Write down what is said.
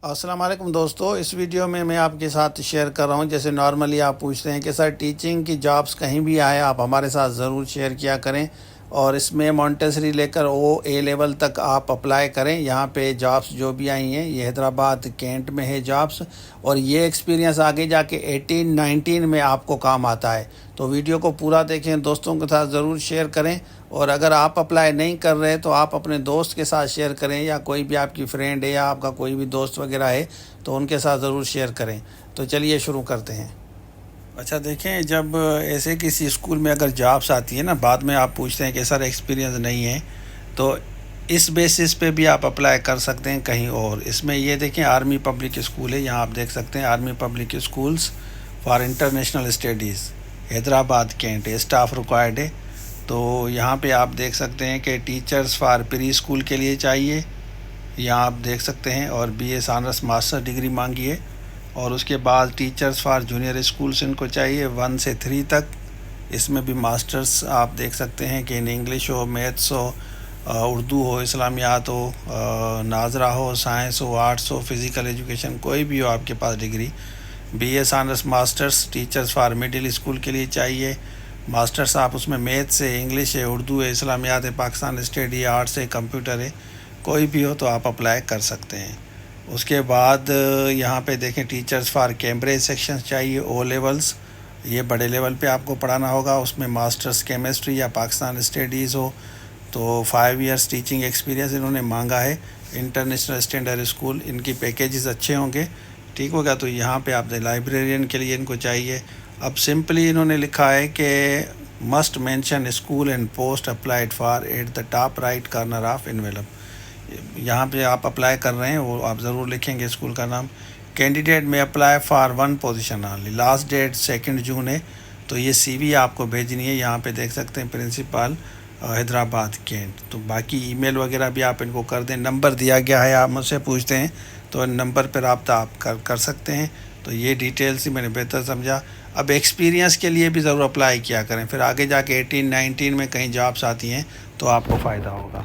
السلام علیکم دوستو، اس ویڈیو میں آپ کے ساتھ شیئر کر رہا ہوں. جیسے نارملی آپ پوچھتے ہیں کہ سر ٹیچنگ کی جابس کہیں بھی آئے آپ ہمارے ساتھ ضرور شیئر کیا کریں، اور اس میں مونٹیسری لے کر اے لیول تک آپ اپلائی کریں. یہاں پہ جابس جو بھی آئی ہیں یہ حیدرآباد کینٹ میں ہے جابس، اور یہ ایکسپیرینس آگے جا کے 18-19 میں آپ کو کام آتا ہے. تو ویڈیو کو پورا دیکھیں، دوستوں کے ساتھ ضرور شیئر کریں، اور اگر آپ اپلائی نہیں کر رہے تو آپ اپنے دوست کے ساتھ شیئر کریں، یا کوئی بھی آپ کی فرینڈ ہے یا آپ کا کوئی بھی دوست وغیرہ ہے تو ان کے ساتھ ضرور شیئر کریں. تو چلیے شروع کرتے ہیں. اچھا دیکھیں، جب ایسے کسی اسکول میں اگر جابس آتی ہیں نا، بعد میں آپ پوچھتے ہیں کہ سر ایکسپیرینس نہیں ہے، تو اس بیسس پہ بھی آپ اپلائی کر سکتے ہیں کہیں اور. اس میں یہ دیکھیں آرمی پبلک اسکول ہے، یہاں آپ دیکھ سکتے ہیں army public schools for international studies Hyderabad cantt, staff required ہے. تو یہاں پہ آپ دیکھ سکتے ہیں کہ ٹیچرز فار پری اسکول کے لیے چاہیے، یہاں آپ دیکھ سکتے ہیں، اور be S honours master degree مانگی ہے. اور اس کے بعد ٹیچرز فار جونیئر اسکولس ان کو چاہیے 1 سے 3 تک. اس میں بھی ماسٹرز آپ دیکھ سکتے ہیں کہ انگلش ہو، میتھس ہو، اردو ہو، اسلامیات ہو، ناظرہ ہو، سائنس ہو، آرٹس ہو، فزیکل ایجوکیشن، کوئی بھی ہو آپ کے پاس degree. B S honours masters teachers for middle school کے لیے چاہیے. ماسٹرز آپ اس میں میتھس ہے، انگلش ہے، اردو ہے، اسلامیات ہے، پاکستان اسٹڈی ہے، آرٹس ہے، کمپیوٹر ہے، کوئی بھی ہو تو آپ اپلائی کر سکتے ہیں. اس کے بعد یہاں پہ دیکھیں ٹیچرز فار کیمبرج سیکشنز چاہیے، او لیولز، یہ بڑے لیول پہ آپ کو پڑھانا ہوگا. اس میں ماسٹرز کیمسٹری یا پاکستان اسٹڈیز ہو تو 5 ایئرس ٹیچنگ ایکسپیرینس انہوں نے مانگا ہے. انٹرنیشنل اسٹینڈرڈ اسکول، ان کی پیکیجز اچھے ہوں گے، ٹھیک ہوگا. تو یہاں پہ آپ لائبریرین کے لیے ان کو چاہیے. اب سمپلی انہوں نے لکھا ہے کہ must mention school and post applied for at the top right corner of envelope. یہاں پہ آپ اپلائی کر رہے ہیں وہ آپ ضرور لکھیں گے اسکول کا نام. کینڈیڈیٹ میں apply for 1 position only, last date 2 June ہے. تو یہ سی وی آپ کو بھیجنی ہے. یہاں پہ دیکھ سکتے ہیں پرنسپل حیدرآباد کینٹ. تو باقی ای میل وغیرہ بھی آپ ان کو کر دیں. نمبر دیا گیا ہے، آپ مجھ سے پوچھتے ہیں تو نمبر پہ رابطہ آپ کر سکتے ہیں. تو یہ ڈیٹیلس ہی میں نے بہتر سمجھا. اب ایکسپیرینس کے لیے بھی ضرور اپلائی کیا کریں، پھر آگے جا کے 18-19 میں کہیں جابس آتی ہیں تو آپ کو فائدہ ہوگا.